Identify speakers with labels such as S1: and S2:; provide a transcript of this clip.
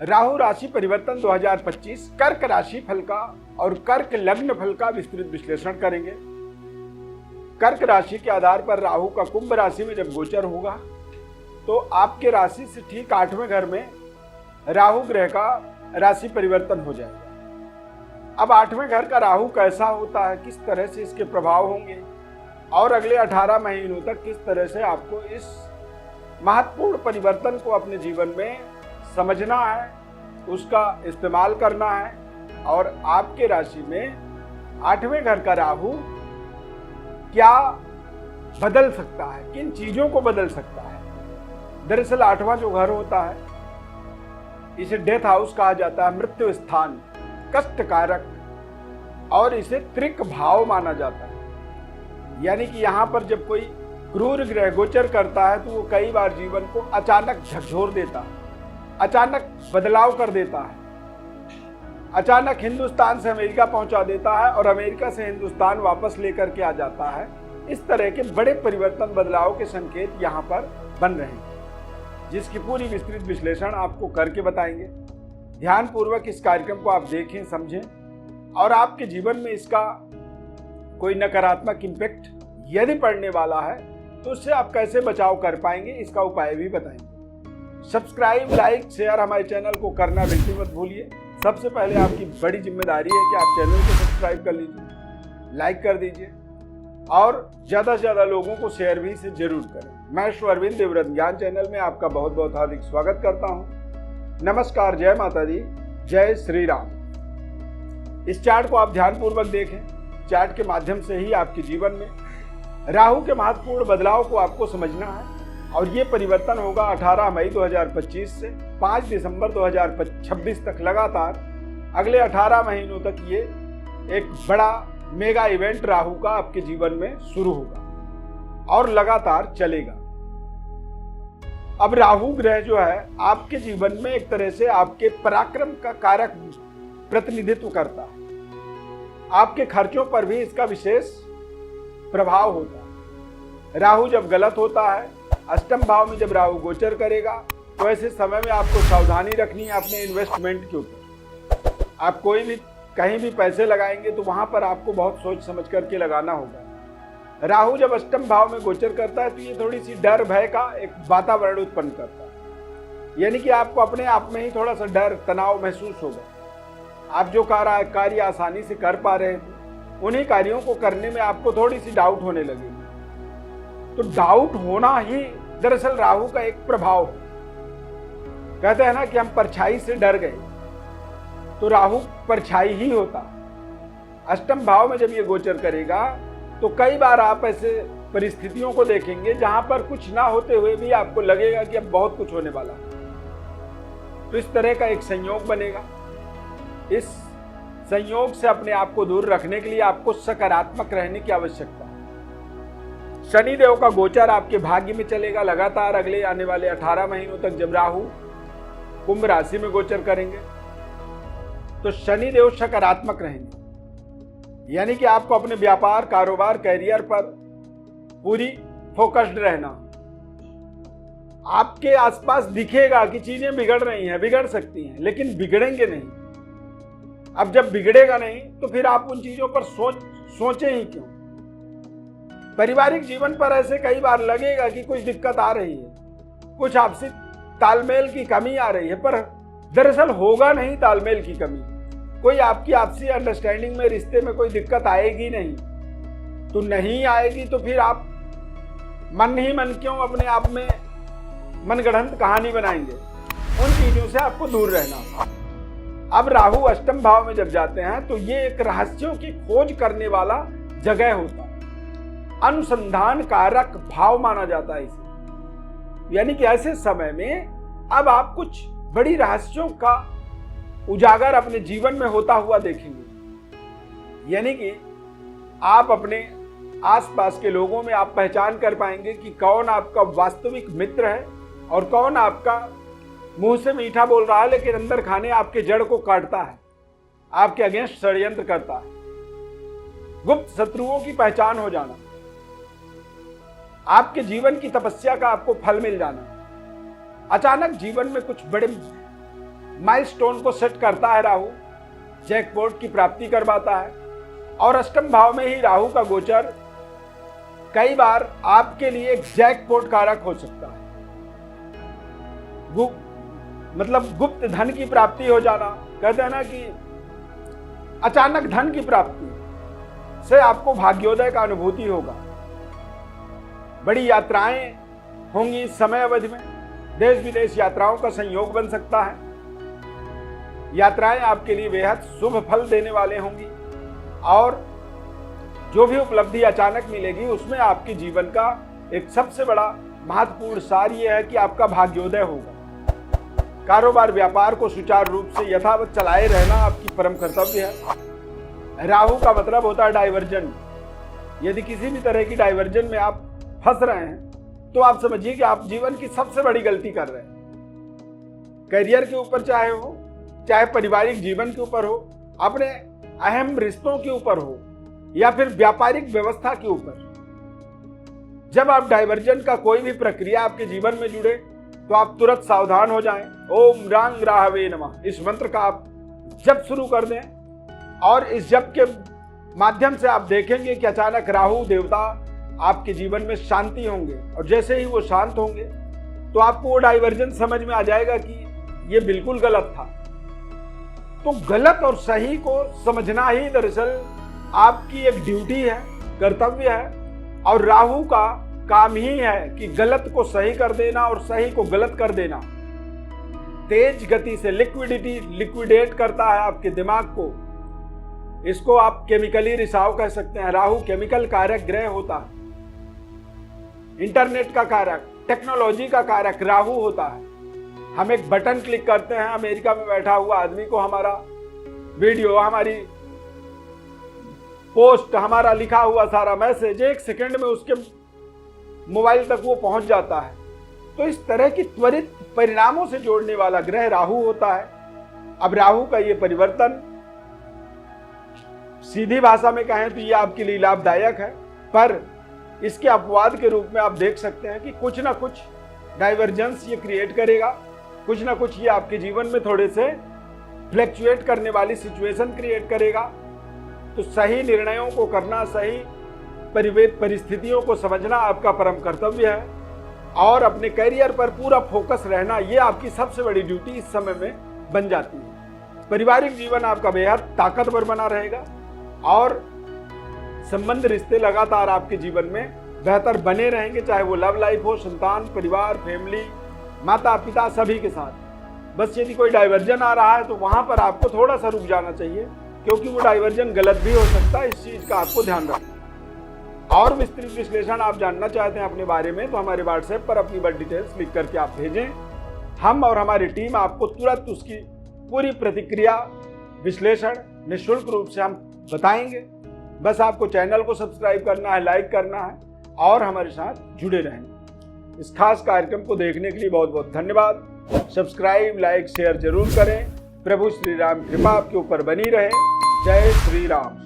S1: राहु राशि परिवर्तन 2025 कर्क राशि फल का और कर्क लग्न फल का विस्तृत विश्लेषण करेंगे। कर्क राशि के आधार पर राहु का कुंभ राशि में जब गोचर होगा तो आपके राशि से ठीक 8वें घर में राहु ग्रह का राशि परिवर्तन हो जाएगा। अब 8वें घर का राहु कैसा होता है, किस तरह से इसके प्रभाव होंगे और अगले 18 महीनों तक किस तरह से आपको इस महत्वपूर्ण परिवर्तन को अपने जीवन में समझना है, उसका इस्तेमाल करना है और आपके राशि में 8वें घर का राहु क्या बदल सकता है, किन चीजों को बदल सकता है। दरअसल 8वां जो घर होता है इसे डेथ हाउस कहा जाता है, मृत्यु स्थान, कष्ट कारक, और इसे त्रिक भाव माना जाता है। यानी कि यहाँ पर जब कोई क्रूर ग्रह गोचर करता है तो वो कई बार जीवन को अचानक झकझोर देता है, अचानक बदलाव कर देता है, अचानक हिंदुस्तान से अमेरिका पहुंचा देता है और अमेरिका से हिंदुस्तान वापस लेकर के आ जाता है। इस तरह के बड़े परिवर्तन बदलाव के संकेत यहाँ पर बन रहे हैं, जिसकी पूरी विस्तृत विश्लेषण आपको करके बताएंगे। ध्यानपूर्वक इस कार्यक्रम को आप देखें, समझें और आपके जीवन में इसका कोई नकारात्मक इम्पैक्ट यदि पड़ने वाला है तो उससे आप कैसे बचाव कर पाएंगे, इसका उपाय भी बताएंगे। सब्सक्राइब, लाइक, शेयर हमारे चैनल को करना बिल्कुल मत भूलिए। सबसे पहले आपकी बड़ी जिम्मेदारी है कि आप चैनल को सब्सक्राइब कर लीजिए, लाइक कर दीजिए और ज़्यादा से ज़्यादा लोगों को शेयर भी इसे जरूर करें। मैं श्री अरविंद देवव्रत ज्ञान चैनल में आपका बहुत बहुत हार्दिक स्वागत करता हूँ। नमस्कार, जय माता दी, जय श्री राम। इस चार्ट को आप ध्यानपूर्वक देखें। चार्ट के माध्यम से ही आपके जीवन में राहु के महत्वपूर्ण बदलाव को आपको समझना है और ये परिवर्तन होगा 18 मई 2025 से 5 दिसंबर 2026 तक। लगातार अगले 18 महीनों तक ये एक बड़ा मेगा इवेंट राहु का आपके जीवन में शुरू होगा और लगातार चलेगा। अब राहु ग्रह जो है आपके जीवन में एक तरह से आपके पराक्रम का कारक प्रतिनिधित्व करता है। आपके खर्चों पर भी इसका विशेष प्रभाव होता है। राहु जब गलत होता है, अष्टम भाव में जब राहु गोचर करेगा तो ऐसे समय में आपको सावधानी रखनी है अपने इन्वेस्टमेंट के ऊपर। आप कोई भी कहीं भी पैसे लगाएंगे तो वहां पर आपको बहुत सोच समझ करके लगाना होगा। राहु जब अष्टम भाव में गोचर करता है तो ये थोड़ी सी डर भय का एक वातावरण उत्पन्न करता है। यानी कि आपको अपने आप में ही थोड़ा सा डर, तनाव महसूस होगा। आप जो कार्य आसानी से कर पा रहे थे उन्हीं कार्यों को करने में आपको थोड़ी सी डाउट होने लगेगी। तो डाउट होना ही दरअसल राहु का एक प्रभाव है। कहते हैं ना कि हम परछाई से डर गए, तो राहु परछाई ही होता। अष्टम भाव में जब ये गोचर करेगा तो कई बार आप ऐसे परिस्थितियों को देखेंगे जहां पर कुछ ना होते हुए भी आपको लगेगा कि अब बहुत कुछ होने वाला है। तो इस तरह का एक संयोग बनेगा। इस संयोग से अपने आप को दूर रखने के लिए आपको सकारात्मक रहने की आवश्यकता है। शनि देव का गोचर आपके भाग्य में चलेगा लगातार अगले आने वाले 18 महीनों तक। जब राहु कुंभ राशि में गोचर करेंगे तो शनि देव सकारात्मक रहेंगे। यानी कि आपको अपने व्यापार, कारोबार, कैरियर पर पूरी फोकस्ड रहना। आपके आसपास दिखेगा कि चीजें बिगड़ रही हैं, बिगड़ सकती हैं, लेकिन बिगड़ेंगे नहीं। अब जब बिगड़ेगा नहीं तो फिर आप उन चीजों पर सोचें ही क्यों। पारिवारिक जीवन पर ऐसे कई बार लगेगा कि कुछ दिक्कत आ रही है, कुछ आपसी तालमेल की कमी आ रही है, पर दरअसल होगा नहीं तालमेल की कमी। कोई आपकी आपसी अंडरस्टैंडिंग में, रिश्ते में कोई दिक्कत आएगी नहीं। तो नहीं आएगी तो फिर आप मन ही मन क्यों अपने आप में मनगढ़ंत कहानी बनाएंगे। उन चीजों से आपको दूर रहना। अब राहु अष्टम भाव में जब जाते हैं तो ये एक रहस्यों की खोज करने वाला जगह होता है। अनुसंधान कारक भाव माना जाता है इसे। यानी कि ऐसे समय में अब आप कुछ बड़ी रहस्यों का उजागर अपने जीवन में होता हुआ देखेंगे। यानी कि आप अपने आसपास के लोगों में आप पहचान कर पाएंगे कि कौन आपका वास्तविक मित्र है और कौन आपका मुंह से मीठा बोल रहा है लेकिन अंदर खाने आपके जड़ को काटता है, आपके अगेंस्ट षड्यंत्र करता है। गुप्त शत्रुओं की पहचान हो जाना, आपके जीवन की तपस्या का आपको फल मिल जाना, अचानक जीवन में कुछ बड़े माइलस्टोन को सेट करता है राहु, जैकपॉट की प्राप्ति करवाता है। और अष्टम भाव में ही राहु का गोचर कई बार आपके लिए एक जैकपॉट कारक हो सकता है। मतलब गुप्त धन की प्राप्ति हो जाना, कहते हैं ना कि अचानक धन की प्राप्ति से आपको भाग्योदय का अनुभूति होगा। बड़ी यात्राएं होंगी इस समय अवधि में, देश विदेश यात्राओं का संयोग बन सकता है। यात्राएं आपके लिए बेहद शुभ फल देने वाले होंगी और जो भी उपलब्धि अचानक मिलेगी उसमें आपके जीवन का एक सबसे बड़ा महत्वपूर्ण सार यह है कि आपका भाग्योदय होगा। कारोबार व्यापार को सुचारू रूप से यथावत चलाए रहना आपकी परम कर्तव्य है। राहु का मतलब होता है डाइवर्जन। यदि किसी भी तरह की डाइवर्जन में आप फंस रहे हैं तो आप समझिए कि आप जीवन की सबसे बड़ी गलती कर रहे हैं। करियर के ऊपर चाहे हो, चाहे पारिवारिक जीवन के ऊपर हो, अपने अहम रिश्तों के ऊपर हो या फिर व्यापारिक व्यवस्था के ऊपर, जब आप डाइवर्जन का कोई भी प्रक्रिया आपके जीवन में जुड़े तो आप तुरंत सावधान हो जाएं। ओम रांग राहवे नमः इस मंत्र का आप जप शुरू कर दें और इस जप के माध्यम से आप देखेंगे कि अचानक राहु देवता आपके जीवन में शांति होंगे और जैसे ही वो शांत होंगे तो आपको वो डाइवर्जन समझ में आ जाएगा कि ये बिल्कुल गलत था। तो गलत और सही को समझना ही दरअसल आपकी एक ड्यूटी है, कर्तव्य है। और राहु का काम ही है कि गलत को सही कर देना और सही को गलत कर देना। तेज गति से लिक्विडेट करता है आपके दिमाग को। इसको आप केमिकली रिसाव कह सकते हैं। राहु केमिकल कारक ग्रह होता है, इंटरनेट का कारक, टेक्नोलॉजी का कारक राहु होता है। हम एक बटन क्लिक करते हैं, अमेरिका में बैठा हुआ आदमी को हमारा वीडियो, हमारी पोस्ट, हमारा लिखा हुआ सारा मैसेज एक सेकंड में उसके मोबाइल तक वो पहुंच जाता है। तो इस तरह की त्वरित परिणामों से जोड़ने वाला ग्रह राहु होता है। अब राहु का ये परिवर्तन सीधी भाषा में कहें तो ये आपके लिए लाभदायक है, पर इसके अपवाद के रूप में आप देख सकते हैं कि कुछ ना कुछ डाइवर्जेंस ये क्रिएट करेगा, कुछ ना कुछ ये आपके जीवन में थोड़े से फ्लैक्चुएट करने वाली सिचुएशन क्रिएट करेगा। तो सही निर्णयों को करना, सही परिस्थितियों को समझना आपका परम कर्तव्य है और अपने करियर पर पूरा फोकस रहना ये आपकी सबसे बड़ी ड्यूटी इस समय में बन जाती है। पारिवारिक जीवन आपका बेहद ताकतवर बना रहेगा और संबंध, रिश्ते लगातार आपके जीवन में बेहतर बने रहेंगे, चाहे वो लव लाइफ हो, संतान, परिवार, फैमिली, माता पिता, सभी के साथ। बस यदि कोई डाइवर्जन आ रहा है तो वहां पर आपको थोड़ा सा रुक जाना चाहिए, क्योंकि वो डाइवर्जन गलत भी हो सकता है। इस चीज का आपको ध्यान रखना। और विस्तृत विश्लेषण आप जानना चाहते हैं अपने बारे में तो हमारे व्हाट्सएप पर अपनी बर्थ डिटेल्स लिख करके आप भेजें। हम और हमारी टीम आपको तुरंत उसकी पूरी प्रतिक्रिया, विश्लेषण निःशुल्क रूप से हम बताएंगे। बस आपको चैनल को सब्सक्राइब करना है, लाइक करना है और हमारे साथ जुड़े रहना। इस खास कार्यक्रम को देखने के लिए बहुत बहुत धन्यवाद। सब्सक्राइब, लाइक, शेयर जरूर करें। प्रभु श्री राम कृपा आपके ऊपर बनी रहे। जय श्री राम।